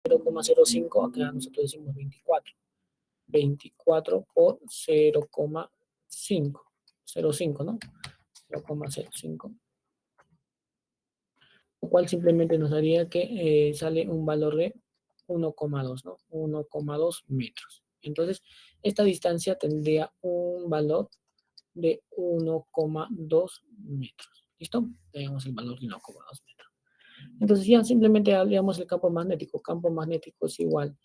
0,05, acá nosotros decimos 24. 24 por 0,5. 0,5, ¿no? 0,05. Lo cual simplemente nos daría que sale un valor de 1,2, ¿no? 1,2 metros. Entonces, esta distancia tendría un valor de 1,2 metros. ¿Listo? Tenemos el valor de 1,2 metros. Entonces ya simplemente haríamos el campo magnético. Campo magnético es igual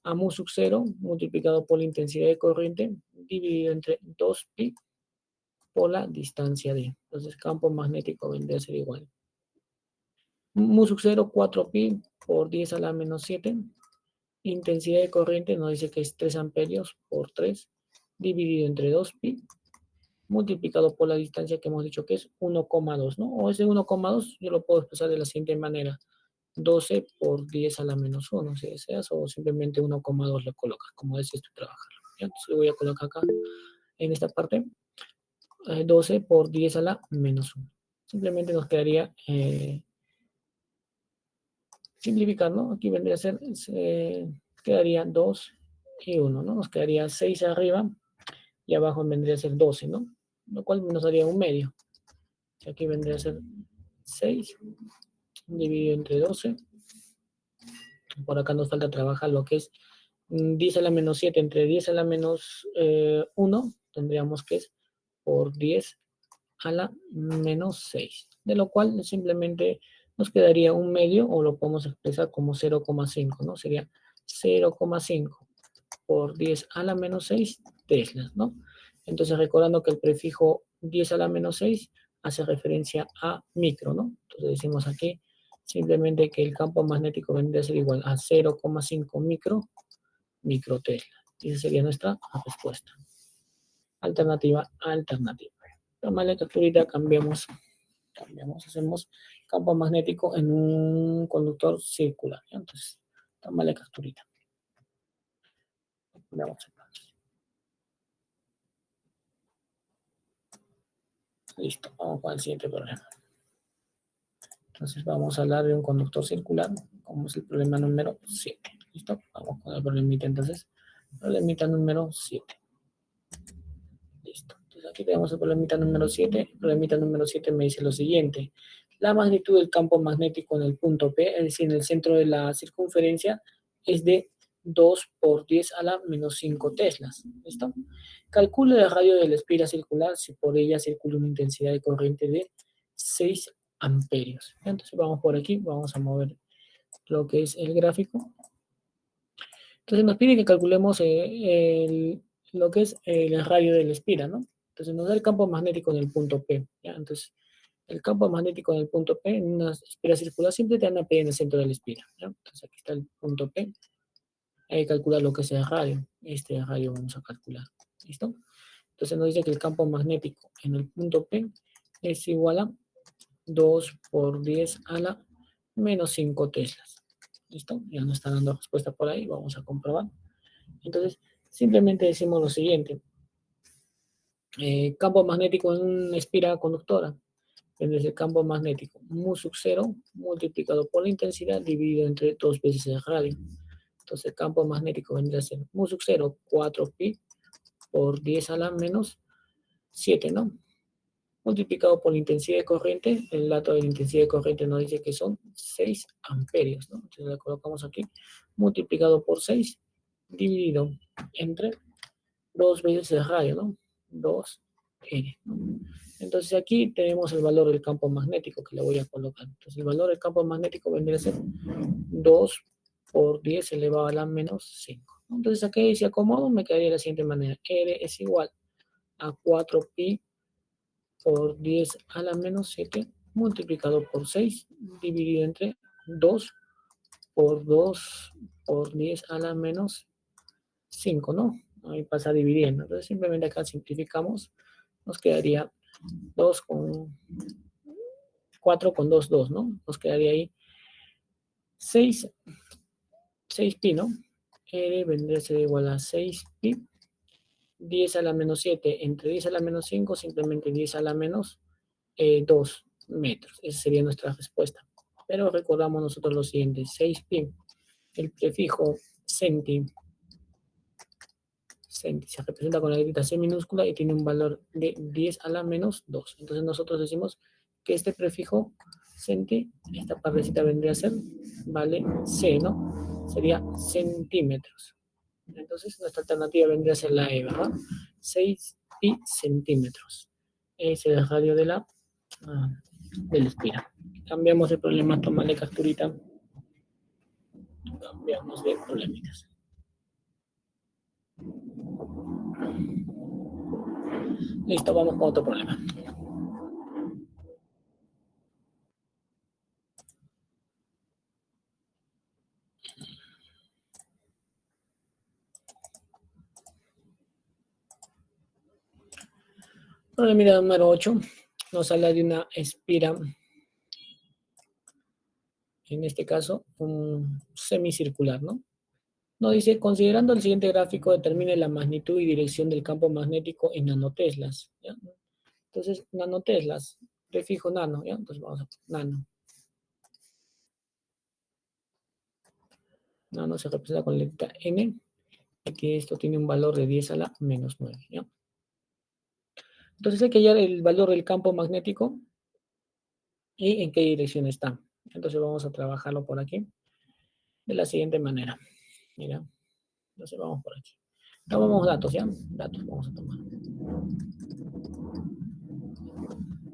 a mu sub 0 multiplicado por la intensidad de corriente dividido entre 2pi por la distancia d. Entonces campo magnético vendría a ser igual. Mu sub 0, 4pi por 10 a la menos 7. Intensidad de corriente nos dice que es 3 amperios por 3 dividido entre 2pi multiplicado por la distancia que hemos dicho que es 1,2, ¿no? O ese 1,2 yo lo puedo expresar de la siguiente manera. 12 por 10 a la menos 1, si deseas, o simplemente 1,2 lo colocas, como desees tú trabajarlo. Entonces lo voy a colocar acá, en esta parte, 12 por 10 a la menos 1. Simplemente nos quedaría, simplificar, ¿no? Aquí vendría a ser, quedaría 2 y 1, ¿no? Nos quedaría 6 arriba, y abajo vendría a ser 12, ¿no? Lo cual nos daría un medio. Aquí vendría a ser 6 dividido entre 12. Por acá nos falta trabajar lo que es 10 a la menos 7 entre 10 a la menos 1. Tendríamos que es por 10 a la menos 6. De lo cual simplemente nos quedaría un medio, o lo podemos expresar como 0,5, ¿no? Sería 0,5 por 10 a la menos 6 teslas, ¿no? Entonces recordando que el prefijo 10 a la menos 6 hace referencia a micro, ¿no? Entonces decimos aquí simplemente que el campo magnético vendría a ser igual a 0,5 microtesla. Y esa sería nuestra respuesta. Alternativa. Toma la capturita, cambiamos, hacemos campo magnético en un conductor circular. Entonces, toma la capturita. Veamos entonces. Listo, vamos con el siguiente problema. Entonces vamos a hablar de un conductor circular, como es el problema número 7. ¿Listo? Vamos con el problemita entonces. Problemita número 7. Listo. Entonces aquí tenemos el problemita número 7. El problemita número 7 me dice lo siguiente. La magnitud del campo magnético en el punto P, es decir, en el centro de la circunferencia, es de 2 por 10 a la menos 5 teslas. ¿Listo? Calcule el radio de la espira circular si por ella circula una intensidad de corriente de 6 amperios. Entonces vamos por aquí, vamos a mover lo que es el gráfico. Entonces nos pide que calculemos lo que es el radio de la espira, ¿no? Entonces nos da el campo magnético en el punto P, ¿ya? Entonces el campo magnético en el punto P, en una espira circular, siempre te dan una P en el centro de la espira, ¿ya? Entonces aquí está el punto P. Hay que calcular lo que es el radio. Este radio vamos a calcular, ¿listo? Entonces nos dice que el campo magnético en el punto P es igual a 2 por 10 a la menos 5 teslas. ¿Listo? Ya nos está dando respuesta por ahí, vamos a comprobar. Entonces, simplemente decimos lo siguiente. Campo magnético en una espira conductora. Es el campo magnético mu sub 0 multiplicado por la intensidad dividido entre 2 veces el radio. Entonces, el campo magnético vendría a ser mu sub 0, 4pi por 10 a la menos 7, ¿no? Multiplicado por la intensidad de corriente. El dato de la intensidad de corriente nos dice que son 6 amperios, ¿no? Entonces le colocamos aquí, multiplicado por 6, dividido entre 2 veces el radio, ¿no? 2R, ¿no? Entonces aquí tenemos el valor del campo magnético que le voy a colocar. Entonces el valor del campo magnético vendría a ser 2 por 10 elevado a la menos 5. Entonces aquí si acomodo me quedaría de la siguiente manera. R es igual a 4pi por 10 a la menos 7 multiplicado por 6 dividido entre 2 por 2 por 10 a la menos 5, ¿no? Ahí pasa dividiendo. Entonces simplemente acá simplificamos. Nos quedaría 2 con 4 con 2, 2, ¿no? Nos quedaría ahí 6 pi, ¿no? R vendría a ser igual a 6 pi. 10 a la menos 7 entre 10 a la menos 5, simplemente 10 a la menos 2 metros. Esa sería nuestra respuesta. Pero recordamos nosotros lo siguiente, 6 pi el prefijo centi se representa con la letrita C minúscula y tiene un valor de 10 a la menos 2. Entonces nosotros decimos que este prefijo centi, esta partecita vendría a ser, vale C, ¿no? Sería centímetros. Entonces nuestra alternativa vendría a ser la E, ¿verdad? 6 pi centímetros. Es el radio de la espira. Cambiamos el problema, tomarle capturita. Cambiamos de problemitas. Listo, vamos con otro problema. Problemita número 8 nos habla de una espira, en este caso, un semicircular, ¿no? Nos dice, considerando el siguiente gráfico, determine la magnitud y dirección del campo magnético en nanoteslas, ¿ya? Entonces, nanoteslas, prefijo nano, ¿ya? Entonces vamos a poner nano. Nano se representa con la letra N, aquí esto tiene un valor de 10 a la menos 9, ¿ya? Entonces hay que hallar el valor del campo magnético y en qué dirección está. Entonces vamos a trabajarlo por aquí de la siguiente manera. Mira, entonces vamos por aquí. Tomamos datos, ¿ya? Datos vamos a tomar.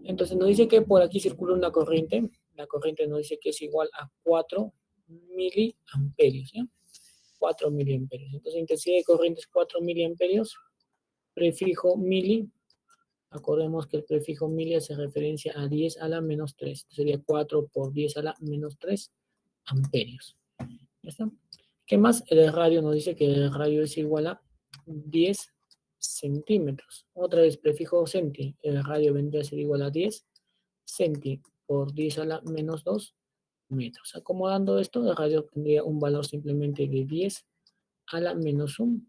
Entonces nos dice que por aquí circula una corriente. La corriente nos dice que es igual a 4 miliamperios, ¿ya? 4 miliamperios. Entonces intensidad de corriente es 4 miliamperios. Prefijo mili. Acordemos que el prefijo mili hace referencia a 10 a la menos 3. Sería 4 por 10 a la menos 3 amperios. ¿Ya está? ¿Qué más? El radio nos dice que el radio es igual a 10 centímetros. Otra vez, prefijo centi. El radio vendría a ser igual a 10 centi por 10 a la menos 2 metros. Acomodando esto, el radio tendría un valor simplemente de 10 a la menos 1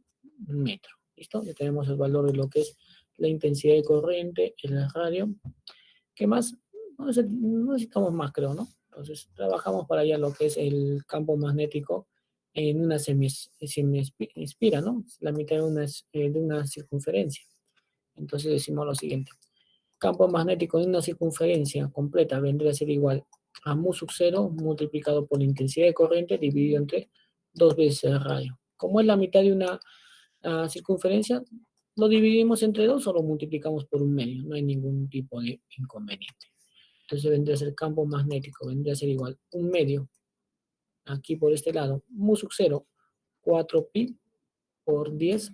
metro. ¿Listo? Ya tenemos el valor de lo que es la intensidad de corriente, el radio. ¿Qué más? No necesitamos más, creo, ¿no? Entonces, trabajamos para allá lo que es el campo magnético en una semiespira, ¿no? La mitad de una circunferencia. Entonces decimos lo siguiente. Campo magnético en una circunferencia completa vendría a ser igual a mu sub 0 multiplicado por la intensidad de corriente dividido entre 2 veces el radio. Como es la mitad de una circunferencia, lo dividimos entre 2 o lo multiplicamos por un medio. No hay ningún tipo de inconveniente. Entonces vendría a ser campo magnético, vendría a ser igual un medio, aquí por este lado, mu sub 0, 4pi por 10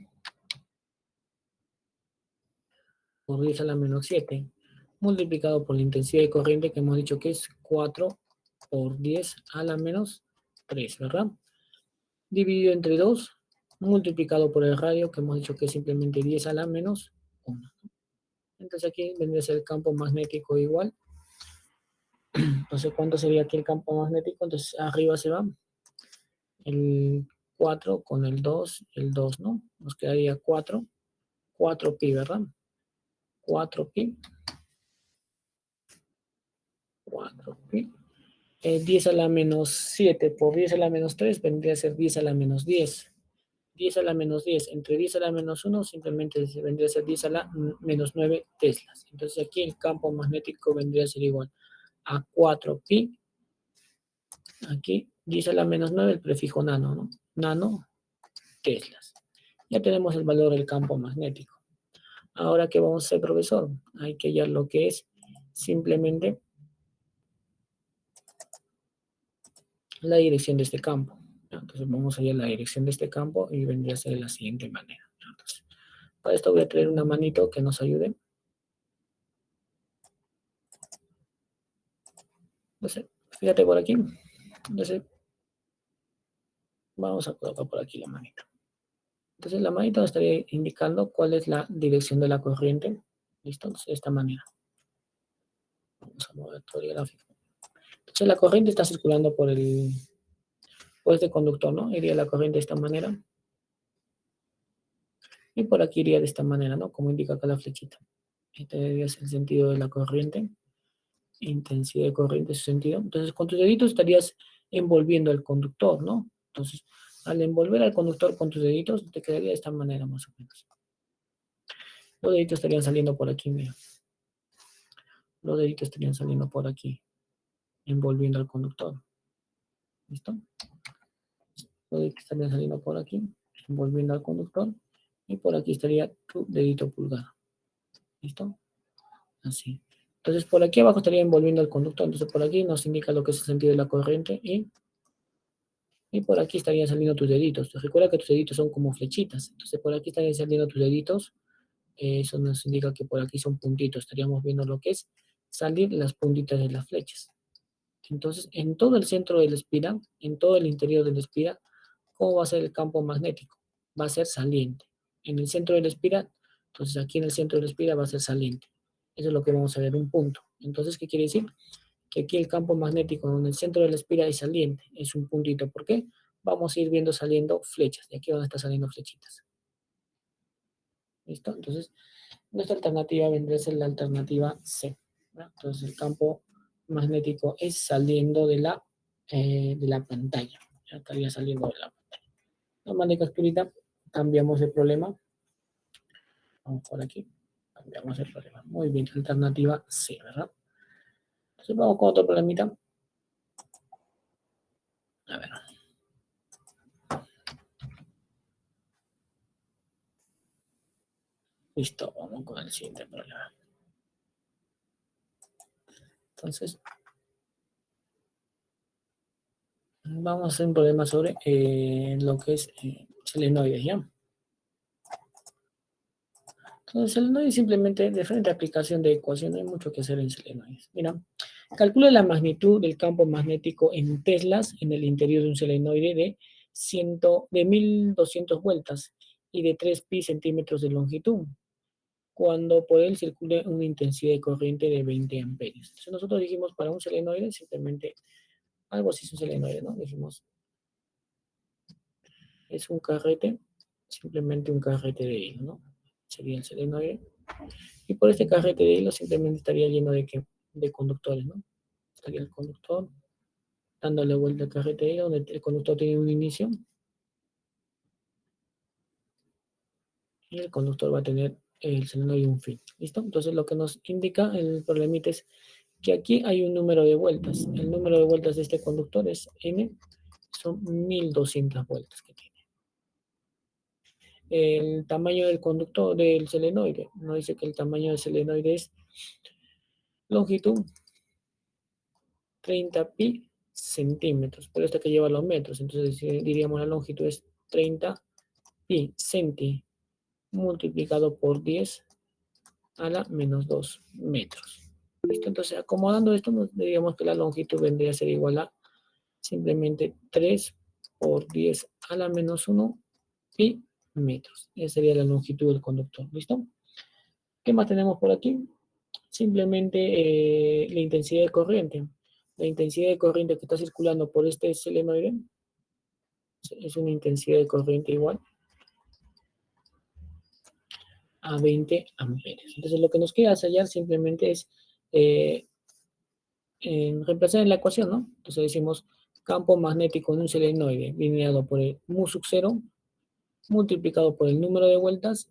a la menos 7, multiplicado por la intensidad de corriente que hemos dicho que es 4 por 10 a la menos 3, ¿verdad? Dividido entre 2, multiplicado por el radio que hemos dicho que es simplemente 10 a la menos 1. Entonces aquí vendría a ser el campo magnético igual. Entonces, ¿cuánto sería aquí el campo magnético? Entonces, arriba se va el 4 con el 2, ¿no? Nos quedaría 4pi, ¿verdad? 4pi, 4pi. 10 a la menos 7 por 10 a la menos 3 vendría a ser 10 a la menos 10. 10 a la menos 10 entre 10 a la menos 1 simplemente vendría a ser 10 a la menos 9 teslas. Entonces aquí el campo magnético vendría a ser igual a 4pi. Aquí 10 a la menos 9 el prefijo nano, ¿no? Nano teslas. Ya tenemos el valor del campo magnético. Ahora, ¿qué vamos a hacer, profesor? Hay que hallar lo que es simplemente la dirección de este campo. Entonces vamos a hallar la dirección de este campo y vendría a ser de la siguiente manera. Entonces, para esto voy a traer una manito que nos ayude. Entonces, fíjate por aquí. Entonces, vamos a colocar por aquí la manita. Entonces, la manita nos estaría indicando cuál es la dirección de la corriente. ¿Listo? Entonces, de esta manera. Vamos a mover todo el gráfico. Entonces, la corriente está circulando por este conductor, ¿no? Iría la corriente de esta manera. Y por aquí iría de esta manera, ¿no? Como indica acá la flechita. Este es el sentido de la corriente. Intensidad de corriente es su sentido. Entonces, con tus deditos estarías envolviendo el conductor, ¿no? Entonces, al envolver al conductor con tus deditos, te quedaría de esta manera más o menos. Los deditos estarían saliendo por aquí, mira. Los deditos estarían saliendo por aquí, envolviendo al conductor. ¿Listo? Los deditos estarían saliendo por aquí, envolviendo al conductor. Y por aquí estaría tu dedito pulgar. ¿Listo? Así. Entonces, por aquí abajo estaría envolviendo al conductor. Entonces, por aquí nos indica lo que es el sentido de la corriente y por aquí estarían saliendo tus deditos. Recuerda que tus deditos son como flechitas. Entonces, por aquí estarían saliendo tus deditos. Eso nos indica que por aquí son puntitos. Estaríamos viendo lo que es salir las puntitas de las flechas. Entonces, en todo el centro de la espiral, en todo el interior de la espiral, ¿cómo va a ser el campo magnético? Va a ser saliente. En el centro de la espiral, entonces aquí en el centro de la espiral va a ser saliente. Eso es lo que vamos a ver, un punto. Entonces, ¿qué quiere decir? Que aquí el campo magnético en el centro de la espiral es saliente, es un puntito. ¿Por qué? Vamos a ir viendo saliendo flechas. De aquí van a estar saliendo flechitas. ¿Listo? Entonces, nuestra alternativa vendría a ser la alternativa C. ¿No? Entonces, el campo magnético es saliendo de la pantalla. Ya estaría saliendo de la pantalla. La manera oscurita, cambiamos el problema. Vamos por aquí. Cambiamos el problema. Muy bien, alternativa C, ¿verdad? Entonces, vamos con otro problemita. A ver. Listo, vamos con el siguiente problema. Entonces, vamos a hacer un problema sobre lo que es selenoides, ¿ya? Entonces, selenoides simplemente, de frente a aplicación de ecuación, no hay mucho que hacer en selenoides. Mira, calcula la magnitud del campo magnético en teslas en el interior de un selenoide de 1200 vueltas y de 3 pi centímetros de longitud, cuando por él circule una intensidad de corriente de 20 amperios. Entonces, nosotros dijimos para un selenoide, simplemente, algo así es un selenoide, ¿no? Dijimos, es un carrete, simplemente un carrete de hilo, ¿no? Sería el selenoide. Y por este carrete de hilo simplemente estaría lleno de conductores, ¿no? Estaría el conductor dándole vuelta al carrete de hilo, donde el conductor tiene un inicio y el conductor va a tener el selenoide un fin. ¿Listo? Entonces lo que nos indica el problemita es que aquí hay un número de vueltas. El número de vueltas de este conductor es N, son 1200 vueltas que tiene. El tamaño del conductor del selenoide, nos dice que el tamaño del selenoide es longitud 30 pi centímetros, pero esto que lleva los metros, entonces diríamos la longitud es 30 pi centi multiplicado por 10 a la menos 2 metros. ¿Listo? Entonces, acomodando esto, diríamos que la longitud vendría a ser igual a simplemente 3 por 10 a la menos 1 pi metros. Esa sería la longitud del conductor. ¿Listo? ¿Qué más tenemos por aquí? Simplemente la intensidad de corriente. La intensidad de corriente que está circulando por este selenoide es una intensidad de corriente igual a 20 amperios. Entonces lo que nos queda hallar simplemente es eh, reemplazar en la ecuación, ¿no? Entonces decimos campo magnético en un selenoide lineado por el mu sub 0 multiplicado por el número de vueltas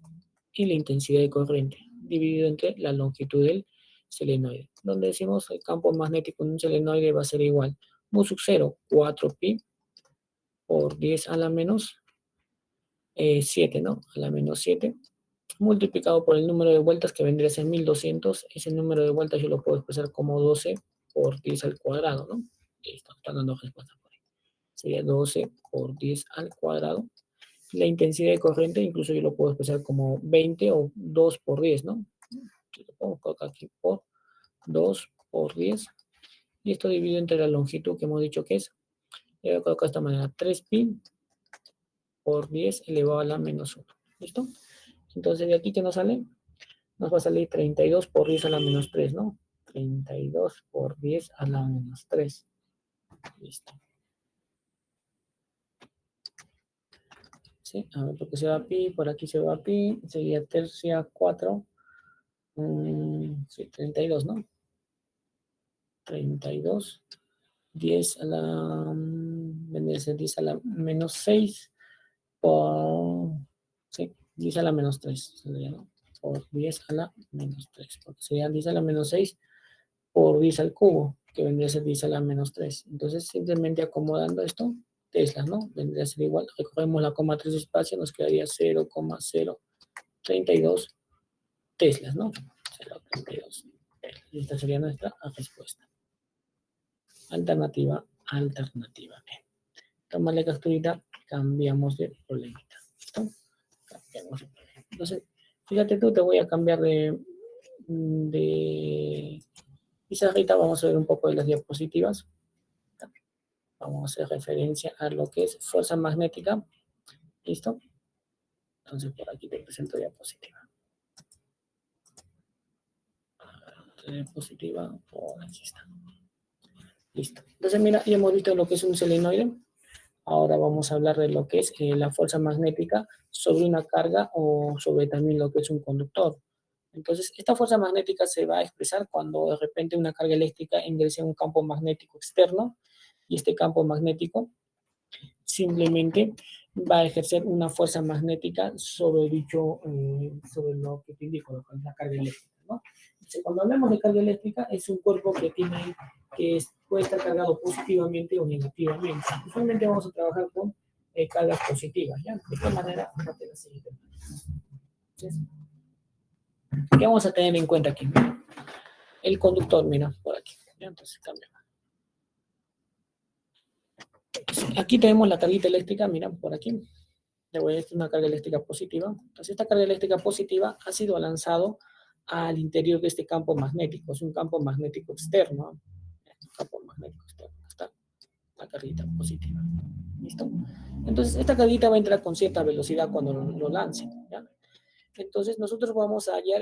y la intensidad de corriente dividido entre la longitud del selenoide, donde decimos el campo magnético en un selenoide va a ser igual mu sub 0, 4 pi por 10 a la menos 7, ¿no? A la menos 7, multiplicado por el número de vueltas que vendría a ser 1200. Ese número de vueltas yo lo puedo expresar como 12 por 10 al cuadrado, ¿no? Listo, están dando respuesta por ahí. Sería 12 por 10 al cuadrado. La intensidad de corriente incluso yo lo puedo expresar como 20 o 2 por 10, ¿no? Yo lo pongo colocar aquí por 2 por 10. Y esto dividido entre la longitud que hemos dicho que es, le voy a colocar de esta manera, 3 pi por 10 elevado a la menos 1. ¿Listo? Entonces de aquí que nos sale, nos va a salir 32 por 10 a la menos 3, ¿no? 32 por 10 a la menos 3. Listo. Sí, a ver, porque se va pi, por aquí se va pi, sería tercia 4. Sí, 32, ¿no? 32, 10 a la vendría a ser 10 a la menos 6 por, sí, 10 a la menos 3, sería, ¿no? Por 10 a la menos 3, porque sería 10 a la menos 6 por 10 al cubo, que vendría a ser 10 a la menos 3. Entonces, simplemente acomodando esto, teslas, ¿no? Vendría a ser igual, recogemos la coma 3 espacio, nos quedaría 0,032 teslas, ¿no? 0,32. Y esta sería nuestra respuesta. Alternativa. Tomarle capturita, cambiamos de problemita. ¿Listo? Cambiamos de problema. Entonces, fíjate tú, te voy a cambiar de pizarrita. Vamos a ver un poco de las diapositivas. Vamos a hacer referencia a lo que es fuerza magnética. ¿Listo? Entonces, por aquí te presento diapositiva. Diapositiva, por aquí está. Listo. Entonces, mira, ya hemos visto lo que es un solenoide. Ahora vamos a hablar de lo que es la fuerza magnética sobre una carga o sobre también lo que es un conductor. Entonces, esta fuerza magnética se va a expresar cuando de repente una carga eléctrica ingresa en un campo magnético externo y este campo magnético simplemente va a ejercer una fuerza magnética sobre dicho, sobre lo que te indico, lo que es la carga eléctrica, ¿no? Entonces, cuando hablamos de carga eléctrica, es un cuerpo que puede estar cargado positivamente o negativamente. Usualmente vamos a trabajar con cargas positivas, ¿ya? De qué manera, fíjate la siguiente. Entonces, ¿qué vamos a tener en cuenta aquí? El conductor, mira, por aquí. ¿Ya? Entonces, cambiamos. Aquí tenemos la carguita eléctrica, mira, por aquí. Le voy a decir una carga eléctrica positiva. Entonces, esta carga eléctrica positiva ha sido lanzado al interior de este campo magnético. Es un campo magnético externo. Un campo magnético externo. Está la carguita positiva. ¿Listo? Entonces, esta carguita va a entrar con cierta velocidad cuando lo lance. ¿Ya? Entonces, nosotros vamos a hallar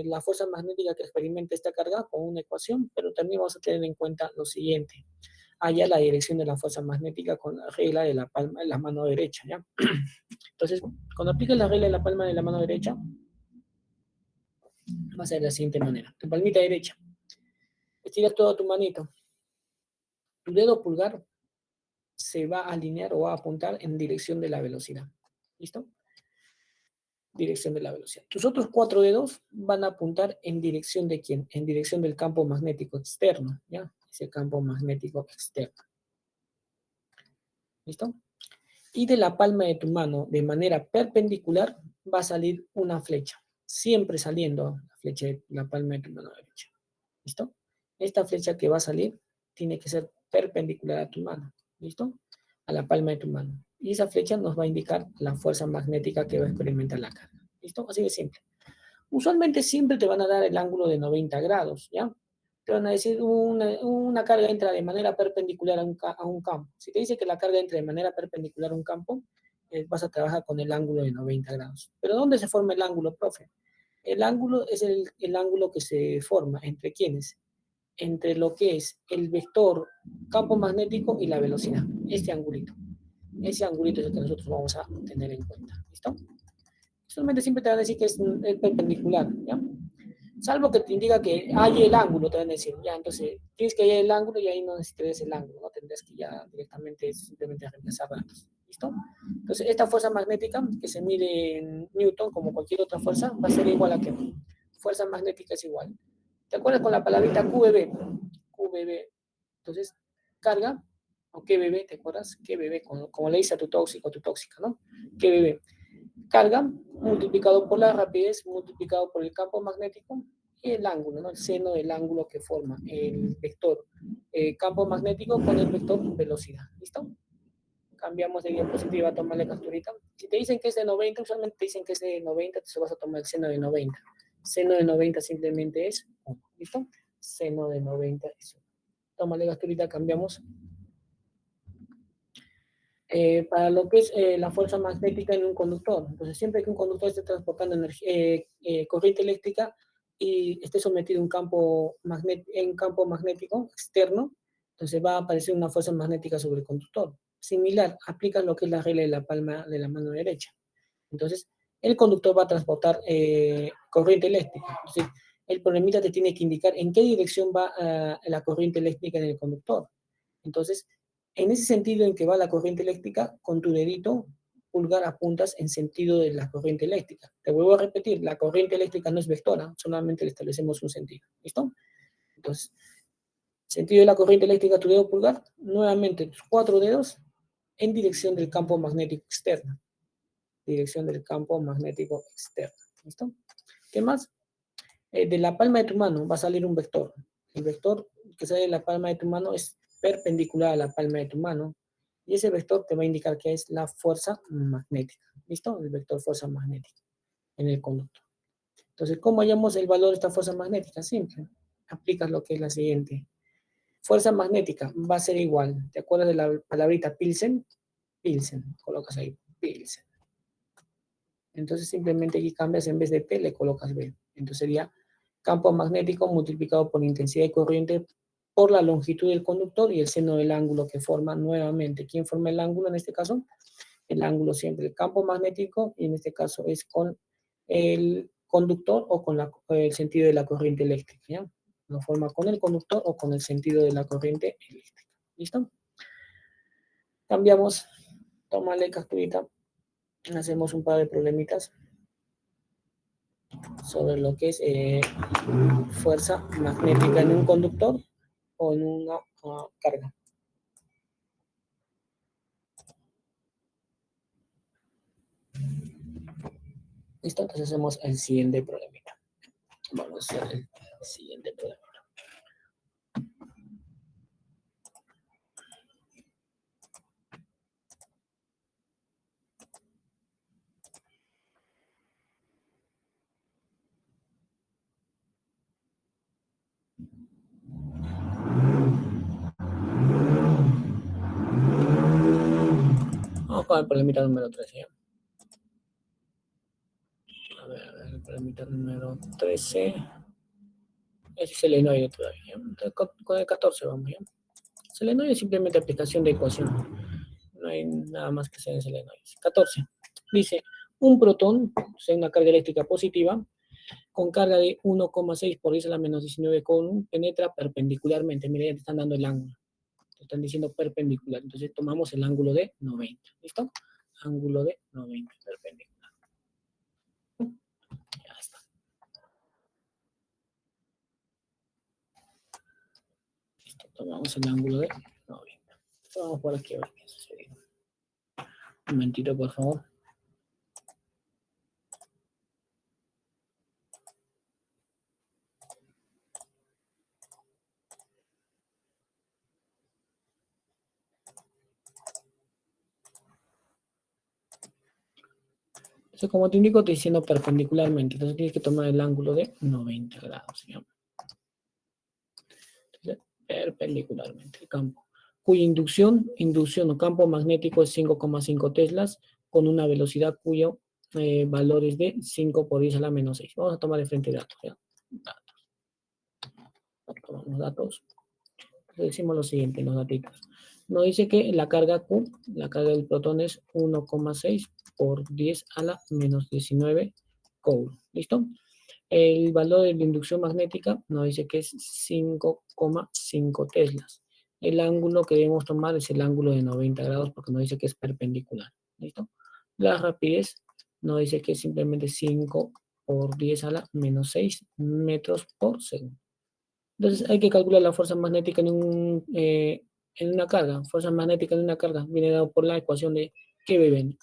la fuerza magnética que experimenta esta carga con una ecuación, pero también vamos a tener en cuenta lo siguiente. Halla la dirección de la fuerza magnética con la regla de la palma de la mano derecha, ¿ya? Entonces, cuando apliques la regla de la palma de la mano derecha, va a ser de la siguiente manera. Tu palmita derecha, estiras toda tu manito. Tu dedo pulgar se va a alinear o va a apuntar en dirección de la velocidad. ¿Listo? Dirección de la velocidad. Tus otros 4 dedos van a apuntar en dirección de quién? En dirección del campo magnético externo, ¿ya? Ese campo magnético externo. ¿Listo? Y de la palma de tu mano, de manera perpendicular, va a salir una flecha. Siempre saliendo la flecha de la palma de tu mano derecha. ¿Listo? Esta flecha que va a salir tiene que ser perpendicular a tu mano. ¿Listo? A la palma de tu mano. Y esa flecha nos va a indicar la fuerza magnética que va a experimentar la carga. ¿Listo? Así de simple. Usualmente siempre te van a dar el ángulo de 90 grados, ¿ya? Te van a decir una carga entra de manera perpendicular a un campo. Si te dice que la carga entra de manera perpendicular a un campo, vas a trabajar con el ángulo de 90 grados. ¿Pero dónde se forma el ángulo, profe? El ángulo es el ángulo que se forma entre quiénes, entre lo que es el vector campo magnético y la velocidad. Este angulito. Ese angulito es el que nosotros vamos a tener en cuenta. ¿Listo? Solamente siempre te van a decir que es perpendicular, ¿ya? Salvo que te indica que hay el ángulo, te van a decir, ya, entonces tienes que hallar el ángulo y ahí no necesitas el ángulo, ¿no? Tendrás que ya directamente simplemente reemplazar datos, ¿listo? Entonces, esta fuerza magnética que se mide en Newton como cualquier otra fuerza va a ser igual a ¿qué? Fuerza magnética es igual. ¿Te acuerdas con la palabrita QBB? QBB. Entonces, carga, o QBB, ¿te acuerdas? QBB, como le dice a tu tóxico, tu tóxica, ¿no? QBB. Carga multiplicado por la rapidez multiplicado por el campo magnético y el ángulo, ¿no? El seno del ángulo que forma el vector campo magnético con el vector velocidad. ¿Listo? Cambiamos de diapositiva, tomarle capturita. Si te dicen que es de 90, usualmente te dicen que es de 90, entonces vas a tomar el seno de 90. Seno de 90 simplemente es 1. ¿Listo? Seno de 90 es 1. Tómale capturita, cambiamos. Para lo que es la fuerza magnética en un conductor. Entonces, siempre que un conductor esté transportando corriente eléctrica y esté sometido a un campo magnético externo, entonces va a aparecer una fuerza magnética sobre el conductor. Similar, aplica lo que es la regla de la palma de la mano derecha. Entonces, el conductor va a transportar corriente eléctrica. Entonces, el problemita te tiene que indicar en qué dirección va la corriente eléctrica en el conductor. Entonces, En ese sentido en que va la corriente eléctrica, con tu dedito pulgar apuntas en sentido de la corriente eléctrica. Te vuelvo a repetir, la corriente eléctrica no es vectora, solamente le establecemos un sentido. ¿Listo? Entonces, sentido de la corriente eléctrica, tu dedo pulgar, nuevamente tus 4 dedos en dirección del campo magnético externo. Dirección del campo magnético externo. ¿Listo? ¿Qué más? De la palma de tu mano va a salir un vector. El vector que sale de la palma de tu mano es perpendicular a la palma de tu mano. Y ese vector te va a indicar que es la fuerza magnética. ¿Listo? El vector fuerza magnética en el conductor. Entonces, ¿cómo hallamos el valor de esta fuerza magnética? Simple. Aplicas lo que es la siguiente. Fuerza magnética va a ser igual. ¿Te acuerdas de la palabrita Pilsen? Pilsen. Colocas ahí. Pilsen. Entonces, simplemente aquí cambias en vez de P, le colocas B. Entonces sería campo magnético multiplicado por intensidad de corriente por la longitud del conductor y el seno del ángulo que forma nuevamente. ¿Quién forma el ángulo en este caso? El ángulo siempre, el campo magnético, y en este caso es con el conductor o con el sentido de la corriente eléctrica, ¿ya? Lo forma con el conductor o con el sentido de la corriente eléctrica. ¿Listo? Cambiamos, tómale capturita, hacemos un par de problemitas sobre lo que es fuerza magnética en un conductor o en una carga. ¿Listo? Entonces hacemos el siguiente problemita. Vamos a hacer el siguiente problema. Vamos con el problemita número 13. A ver, el problemita número 13. Es selenoide todavía. Con el 14 vamos, ¿ya? Selenoide es simplemente aplicación de ecuación. No hay nada más que hacer en selenoides. 14. Dice, un protón, o sea, una carga eléctrica positiva, con carga de 1,6 por 10 a la menos 19 coulomb, penetra perpendicularmente. Mira, ya te están dando el ángulo. Te están diciendo perpendicular. Entonces tomamos el ángulo de 90. ¿Listo? Ángulo de 90, perpendicular. Ya está. Listo, tomamos el ángulo de 90. Vamos por aquí a ver qué sucede. Un momentito, por favor. Entonces, como te indico, te diciendo perpendicularmente. Entonces tienes que tomar el ángulo de 90 grados. ¿Sí? Entonces, perpendicularmente el campo. Cuya inducción o campo magnético es 5,5 teslas con una velocidad cuyo valor es de 5 por 10 a la menos 6. Vamos a tomar de frente datos. ¿Ya? Datos. Tomamos datos. Entonces decimos lo siguiente, los datitos. Nos dice que la carga Q, la carga del protón es 1,6 por 10 a la menos 19 coulomb. ¿Listo? El valor de la inducción magnética nos dice que es 5,5 teslas. El ángulo que debemos tomar es el ángulo de 90 grados porque nos dice que es perpendicular. ¿Listo? La rapidez nos dice que es simplemente 5 por 10 a la menos 6 metros por segundo. Entonces hay que calcular la fuerza magnética en una carga. Fuerza magnética en una carga viene dado por la ecuación de QBB.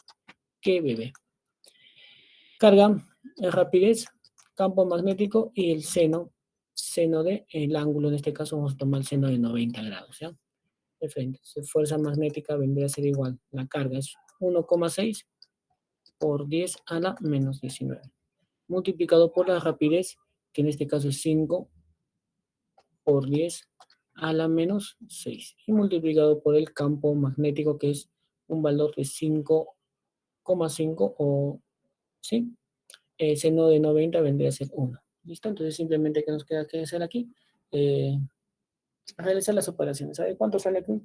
Carga, rapidez, campo magnético y el seno del ángulo. En este caso vamos a tomar el seno de 90 grados. ¿Ya? De frente. Fuerza magnética vendría a ser igual. La carga es 1,6 por 10 a la menos 19. Multiplicado por la rapidez, que en este caso es 5 por 10 a la menos 6. Y multiplicado por el campo magnético, que es un valor de 5,5 o, ¿sí? Seno de 90 vendría a ser 1. ¿Listo? Entonces simplemente que nos queda que hacer aquí, realizar las operaciones. ¿Sabe cuánto sale aquí?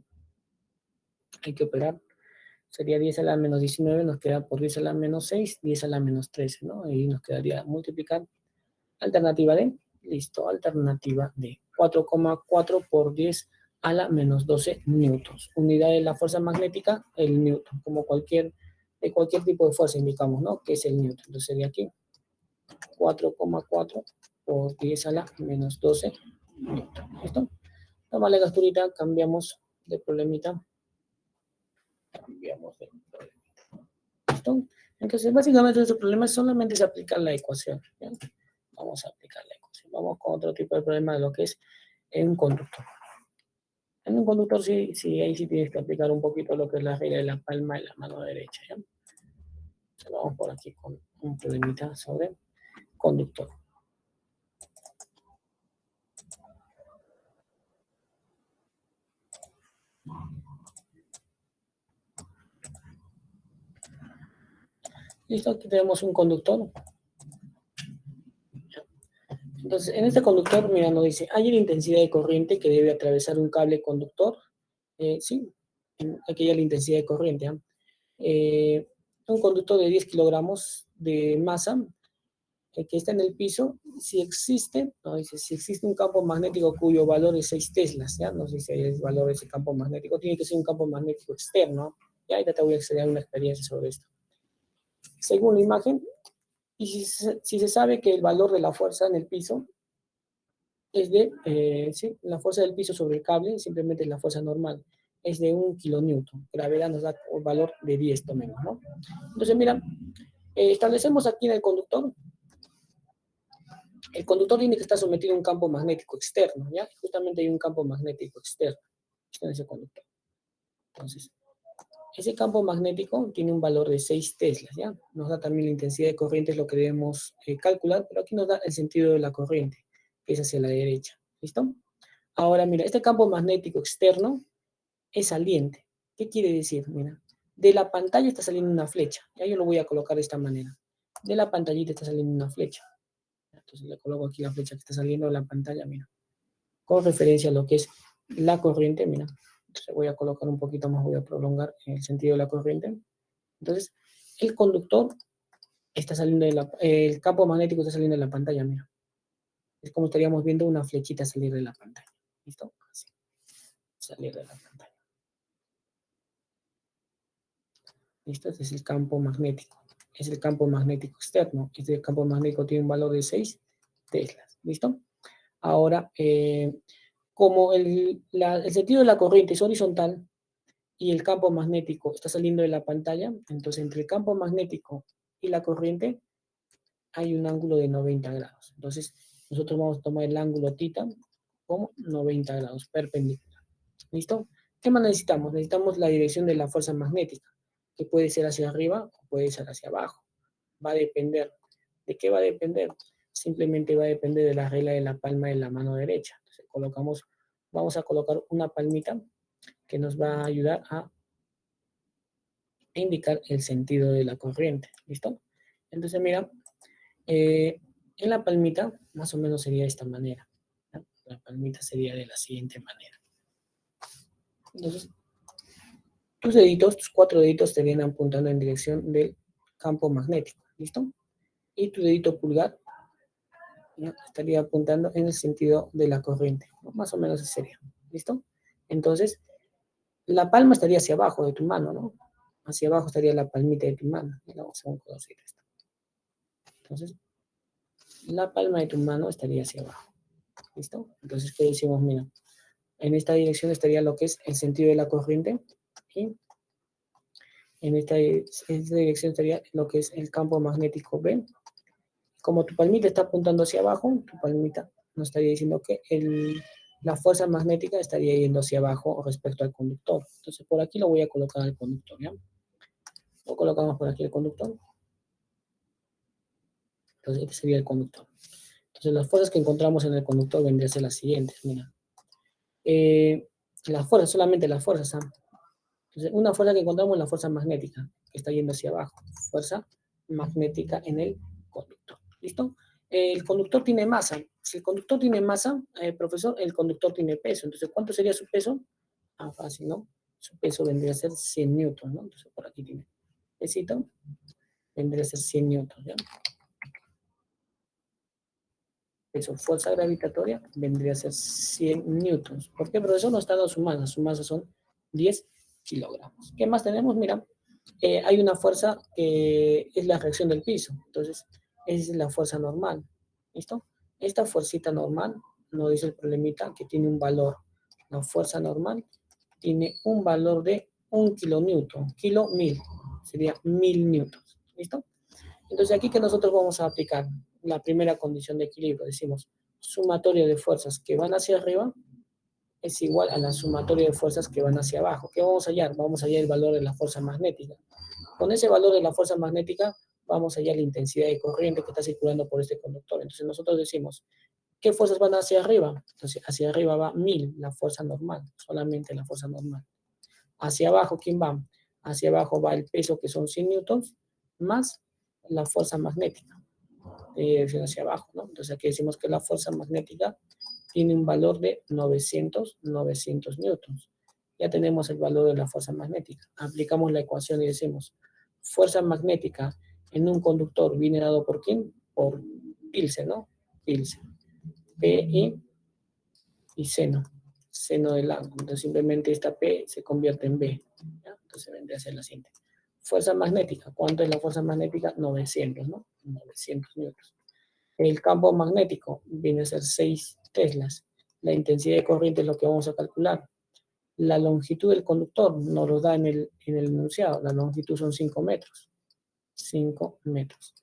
Hay que operar. Sería 10 a la menos 19, nos queda por 10 a la menos 6, 10 a la menos 13, ¿no? Y nos quedaría multiplicar. Alternativa D, listo, alternativa D. 4,4 por 10 a la menos 12 newtons. Unidad de la fuerza magnética, el newton, como de cualquier tipo de fuerza indicamos, ¿no? Que es el newton. Entonces sería aquí 4,4 por 10 a la menos 12 newton. ¿Listo? Toma la capturita, cambiamos de problemita. Cambiamos de problemita. ¿Listo? Entonces, básicamente nuestro problema solamente es aplicar la ecuación. ¿Ya? Vamos a aplicar la ecuación. Vamos con otro tipo de problema de lo que es un conductor. En un conductor sí, sí, ahí sí tienes que aplicar un poquito lo que es la regla de la palma de la mano derecha. ¿Ya? Entonces, vamos por aquí con un problemita sobre conductor. Listo, aquí tenemos un conductor. Entonces, en este conductor, mira, nos dice, hay una intensidad de corriente que debe atravesar un cable conductor. Sí, aquí hay la intensidad de corriente. Un conductor de 10 kilogramos de masa que está en el piso, si existe, no, dice, si existe un campo magnético cuyo valor es 6 teslas, ¿ya? No sé si hay el valor de ese campo magnético, tiene que ser un campo magnético externo, ¿ya? Ahorita te voy a enseñar una experiencia sobre esto. Según la imagen, y si se sabe que el valor de la fuerza en el piso es de, sí, la fuerza del piso sobre el cable, simplemente es la fuerza normal, es de 1 kilonewton. Gravedad nos da un valor de 10, tomemos, ¿no? Entonces, mira, establecemos aquí en el conductor tiene que estar sometido a un campo magnético externo, ¿ya? Justamente hay un campo magnético externo en ese conductor. Entonces, ese campo magnético tiene un valor de 6 teslas, ¿ya? Nos da también la intensidad de corriente, es lo que debemos calcular, pero aquí nos da el sentido de la corriente, que es hacia la derecha, ¿listo? Ahora, mira, este campo magnético externo es saliente. ¿Qué quiere decir? Mira, de la pantalla está saliendo una flecha, ya yo lo voy a colocar de esta manera. De la pantallita está saliendo una flecha. Entonces le coloco aquí la flecha que está saliendo de la pantalla, mira. Con referencia a lo que es la corriente, mira. Entonces voy a colocar un poquito más, voy a prolongar el sentido de la corriente. Entonces, el conductor está saliendo el campo magnético está saliendo de la pantalla, mira. Es como estaríamos viendo una flechita salir de la pantalla. ¿Listo? Así. Salir de la pantalla. ¿Listo? Este es el campo magnético. Es el campo magnético externo. Este campo magnético tiene un valor de 6 teslas. ¿Listo? Ahora, como el sentido de la corriente es horizontal y el campo magnético está saliendo de la pantalla, entonces entre el campo magnético y la corriente hay un ángulo de 90 grados. Entonces, nosotros vamos a tomar el ángulo θ como 90 grados perpendicular. ¿Listo? ¿Qué más necesitamos? Necesitamos la dirección de la fuerza magnética, que puede ser hacia arriba o puede ser hacia abajo. Va a depender. ¿De qué va a depender? Simplemente va a depender de la regla de la palma de la mano derecha. Entonces, vamos a colocar una palmita que nos va a ayudar a indicar el sentido de la corriente. ¿Listo? Entonces, mira, en la palmita más o menos sería de esta manera. ¿No? La palmita sería de la siguiente manera. Entonces, tus deditos, tus 4 deditos te vienen apuntando en dirección del campo magnético. ¿Listo? Y tu dedito pulgar, ¿no?, estaría apuntando en el sentido de la corriente, ¿no? Más o menos así sería. ¿Listo? Entonces, la palma estaría hacia abajo de tu mano, ¿no? Hacia abajo estaría la palmita de tu mano. Vamos a conocer esto. Entonces, la palma de tu mano estaría hacia abajo. ¿Listo? Entonces, ¿qué decimos? Mira, en esta dirección estaría lo que es el sentido de la corriente y en esta dirección estaría lo que es el campo magnético B. Como tu palmita está apuntando hacia abajo, tu palmita nos estaría diciendo que la fuerza magnética estaría yendo hacia abajo respecto al conductor. Entonces, por aquí lo voy a colocar al conductor, ¿ya? Lo colocamos por aquí el conductor. Entonces, este sería el conductor. Entonces, las fuerzas que encontramos en el conductor vendrían a ser las siguientes, mira. Las fuerzas, solamente las fuerzas, ¿ah? Entonces, una fuerza que encontramos es la fuerza magnética, que está yendo hacia abajo. Fuerza magnética en el conductor. ¿Listo? El conductor tiene masa. Si el conductor tiene masa, profesor, el conductor tiene peso. Entonces, ¿cuánto sería su peso? Ah, fácil, ¿no? Su peso vendría a ser 100 newtons, ¿no? Entonces, por aquí tiene pesito, vendría a ser 100 newtons, ¿ya? Eso, fuerza gravitatoria vendría a ser 100 newtons. ¿Por qué? Porque eso no está dando su masa son 10 kilogramos. ¿Qué más tenemos? Mira, hay una fuerza que es la reacción del piso. Entonces, esa es la fuerza normal. ¿Listo? Esta fuercita normal, nos dice el problemita, que tiene un valor. La fuerza normal tiene un valor de 1 kilonewton. Kilo, 1000. Sería 1000 newtons. ¿Listo? Entonces, aquí que nosotros vamos a aplicar la primera condición de equilibrio. Decimos, sumatorio de fuerzas que van hacia arriba es igual a la sumatoria de fuerzas que van hacia abajo. ¿Qué vamos a hallar? Vamos a hallar el valor de la fuerza magnética. Con ese valor de la fuerza magnética, vamos a hallar la intensidad de corriente que está circulando por este conductor. Entonces, nosotros decimos, ¿qué fuerzas van hacia arriba? Entonces, hacia arriba va 1000, la fuerza normal, solamente la fuerza normal. Hacia abajo, ¿quién va? Hacia abajo va el peso, que son 100 newtons, más la fuerza magnética, de dirección hacia abajo, ¿no? Entonces, aquí decimos que la fuerza magnética tiene un valor de 900 newtons. Ya tenemos el valor de la fuerza magnética. Aplicamos la ecuación y decimos, fuerza magnética en un conductor viene dado por ¿quién? Por Pilsen, ¿no? Pilsen. P y seno. Seno del ángulo. Entonces simplemente esta P se convierte en B. ¿Ya? Entonces vendría a ser la siguiente. Fuerza magnética. ¿Cuánto es la fuerza magnética? 900, ¿no? 900 newtons. El campo magnético viene a ser 6 teslas. La intensidad de corriente es lo que vamos a calcular. La longitud del conductor nos lo da en el enunciado. La longitud son 5 metros. 5 metros.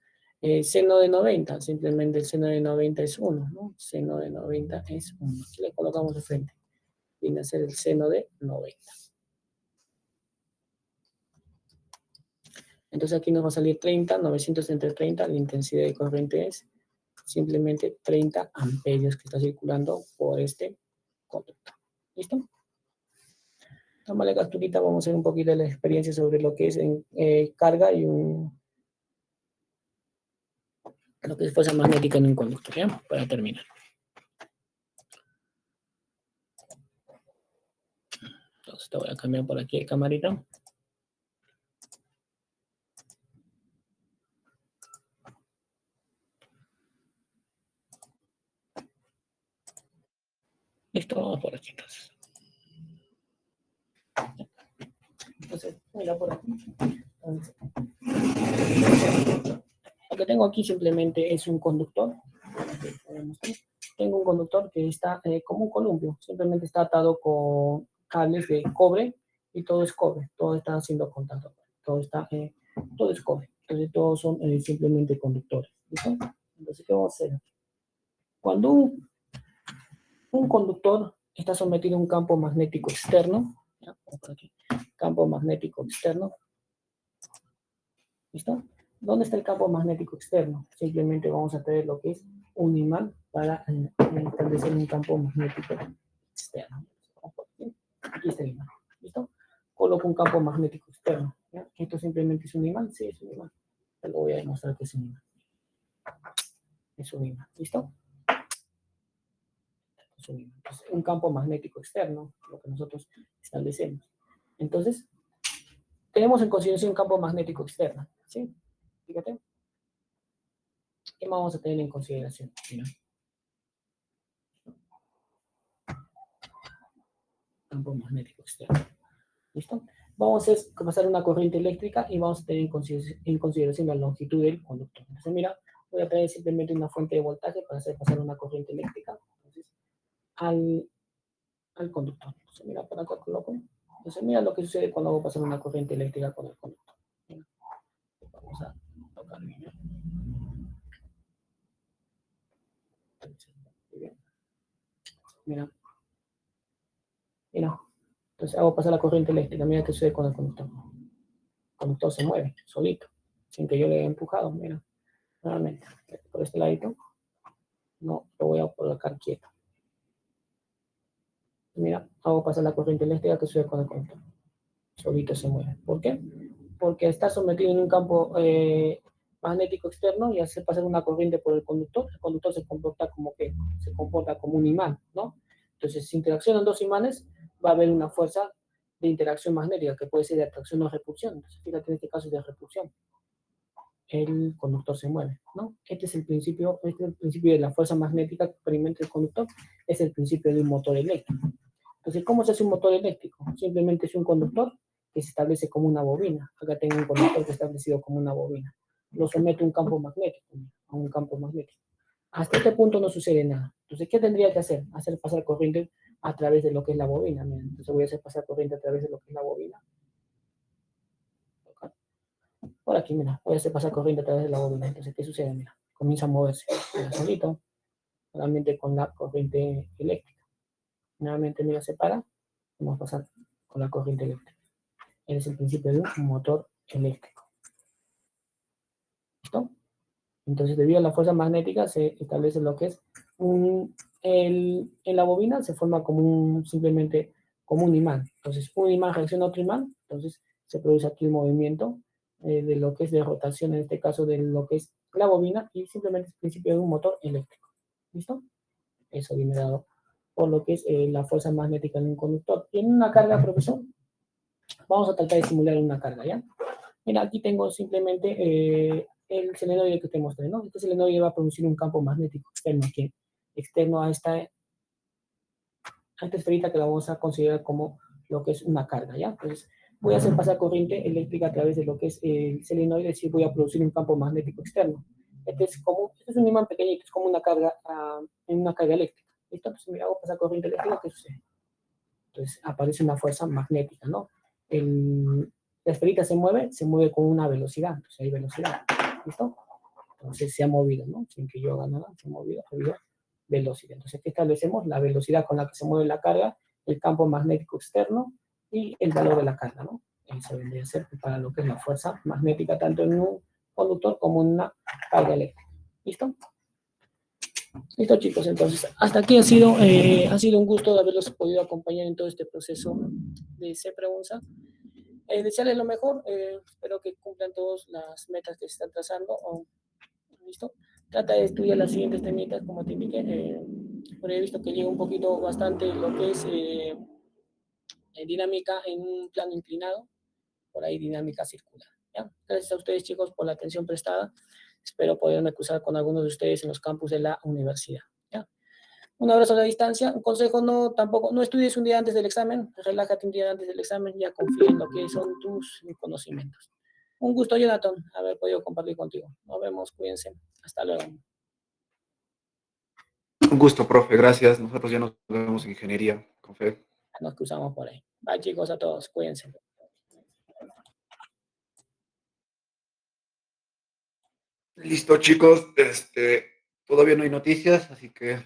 Seno de 90, simplemente el seno de 90 es 1, ¿no? Seno de 90 es 1. Aquí le colocamos de frente. Viene a ser el seno de 90. Entonces aquí nos va a salir 30, 900 entre 30, la intensidad de corriente es simplemente 30 amperios que está circulando por este conductor. ¿Listo? Tómale capturita, vamos a hacer un poquito de la experiencia sobre lo que es carga y lo que es fuerza magnética en un conductor, ¿ya? Para terminar. Entonces te voy a cambiar por aquí el camarita. Listo, vamos por aquí entonces. Entonces, mira por aquí. Entonces, lo que tengo aquí simplemente es un conductor. Tengo un conductor que está como un columpio. Simplemente está atado con cables de cobre y todo es cobre. Todo está haciendo contacto. Todo es cobre. Entonces, todos son simplemente conductores. ¿Listo? Entonces, ¿qué vamos a hacer? Cuando un conductor está sometido a un campo magnético externo, ¿ya? Por aquí, campo magnético externo, ¿listo? ¿Dónde está el campo magnético externo? Simplemente vamos a tener lo que es un imán para establecer un campo magnético externo. Aquí está el imán, ¿listo? Coloco un campo magnético externo, ¿ya? ¿Esto simplemente es un imán? Sí, es un imán. Te lo voy a demostrar que es un imán. Es un imán, ¿listo? Es un imán. Entonces, un campo magnético externo, lo que nosotros establecemos. Entonces, tenemos en consideración un campo magnético externo, ¿sí? Fíjate. ¿Qué más vamos a tener en consideración? Mira. Campo magnético externo. ¿Listo? Vamos a pasar una corriente eléctrica y vamos a tener en consideración la longitud del conductor. Entonces, mira, voy a traer simplemente una fuente de voltaje para hacer pasar una corriente eléctrica. Entonces, al conductor. Entonces, mira, para acá coloco. Entonces, mira lo que sucede cuando hago pasar una corriente eléctrica con el conductor. Mira, vamos a tocar bien. Mira, mira. Entonces hago pasar la corriente eléctrica. Mira qué sucede con el conductor. El conductor se mueve solito, sin que yo le haya empujado. Mira, nuevamente, por este ladito, no lo voy a colocar quieto. Mira, hago pasar la corriente eléctrica que sucede con el conductor. Solito se mueve. ¿Por qué? Porque está sometido en un campo magnético externo y hace pasar una corriente por el conductor se comporta como un imán, ¿no? Entonces, si interaccionan dos imanes, va a haber una fuerza de interacción magnética que puede ser de atracción o repulsión. Entonces, fíjate, en este caso es de repulsión. el conductor se mueve, ¿no? Este es el principio de la fuerza magnética que experimenta el conductor, es el principio de un motor eléctrico. Entonces, ¿cómo se hace un motor eléctrico? Simplemente es un conductor que se establece como una bobina. Acá tengo un conductor que está establecido como una bobina. Lo somete a un campo magnético, a un campo magnético. Hasta este punto no sucede nada. Entonces, ¿qué tendría que hacer? Hacer pasar corriente a través de lo que es la bobina. Mira, entonces voy a hacer pasar corriente a través de lo que es la bobina. Por aquí, mira, voy a hacer pasar corriente a través de la bobina. Entonces, ¿qué sucede? Mira, comienza a moverse. Mira, solito, nuevamente con la corriente eléctrica. Nuevamente, mira, se para. Vamos a pasar con la corriente eléctrica. Es el principio de un motor eléctrico. ¿Listo? Entonces, debido a la fuerza magnética, se establece lo que es en la bobina se forma simplemente como un imán. Entonces, un imán reacciona a otro imán, entonces se produce aquí el movimiento de lo que es de rotación, en este caso de lo que es la bobina, y simplemente es el principio de un motor eléctrico. ¿Listo? Eso viene dado por lo que es la fuerza magnética en un conductor. Y en una carga, profesor, vamos a tratar de simular una carga, ¿ya? Mira, aquí tengo simplemente el solenoide que te mostré, ¿no? Este solenoide va a producir un campo magnético externo aquí, externo a esta esferita que la vamos a considerar como lo que es una carga, ¿ya? Entonces, voy a hacer pasar corriente eléctrica a través de lo que es el solenoide, es decir, voy a producir un campo magnético externo. Este es un imán pequeñito, es como una carga eléctrica. ¿Listo? Entonces, mira, hago pasar corriente eléctrica, ¿qué sucede? Entonces, aparece una fuerza magnética, ¿no? La esferita se mueve con una velocidad, entonces hay velocidad, ¿listo? Entonces se ha movido, ¿no? Sin que yo haga nada, se ha habido velocidad. Entonces, ¿qué establecemos? La velocidad con la que se mueve la carga, el campo magnético externo y el valor de la carga, ¿no? Eso vendría a ser para lo que es la fuerza magnética, tanto en un conductor como en una carga eléctrica. ¿Listo? Listo, chicos. Entonces, hasta aquí ha sido un gusto haberlos podido acompañar en todo este proceso de C pregunta. Desearles lo mejor. Espero que cumplan todas las metas que se están trazando. ¿Listo? Trata de estudiar las siguientes temitas, como te indiqué. Por ahí he visto que llega un poquito bastante lo que es dinámica en un plano inclinado, por ahí dinámica circular. ¿Ya? Gracias a ustedes, chicos, por la atención prestada. Espero poderme cruzar con algunos de ustedes en los campus de la universidad. ¿Ya? Un abrazo a la distancia. Un consejo, no estudies un día antes del examen. Relájate un día antes del examen. Ya confía en lo que son tus conocimientos. Un gusto, Jonathan, haber podido compartir contigo. Nos vemos, cuídense. Hasta luego. Un gusto, profe, gracias. Nosotros ya nos vemos en ingeniería, con fe. Nos cruzamos por ahí. Bye, chicos, a todos. Cuídense. Listo, chicos. Todavía no hay noticias, así que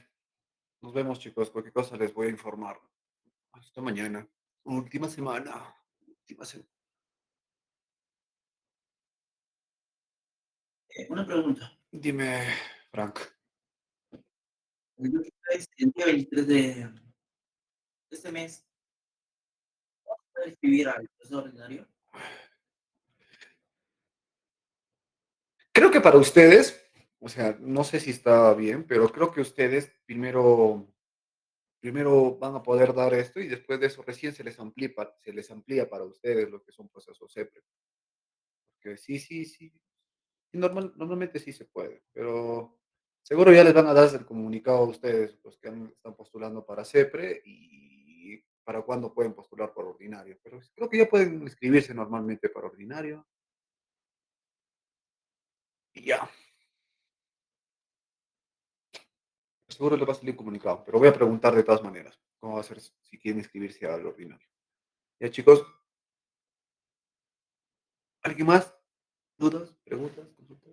nos vemos, chicos. Cualquier cosa les voy a informar. Hasta mañana. Última semana. Última semana. Una pregunta. Dime, Frank. Yo el día 23 de este mes, ¿puedo escribir al profesor ordinario? Creo que para ustedes, o sea, no sé si está bien, pero creo que ustedes primero van a poder dar esto y después de eso recién se les amplía para ustedes lo que son procesos CEPRE. Porque sí, sí, sí. Sí, normalmente sí se puede, pero seguro ya les van a dar el comunicado a ustedes, los que están postulando para CEPRE y para cuándo pueden postular por ordinario. Pero creo que ya pueden inscribirse normalmente para ordinario y ya. Seguro les va a salir comunicado, pero voy a preguntar de todas maneras cómo va a ser si quieren inscribirse al ordinario. Ya, chicos, ¿alguien más? ¿Dudas? ¿Preguntas? ¿Consultas?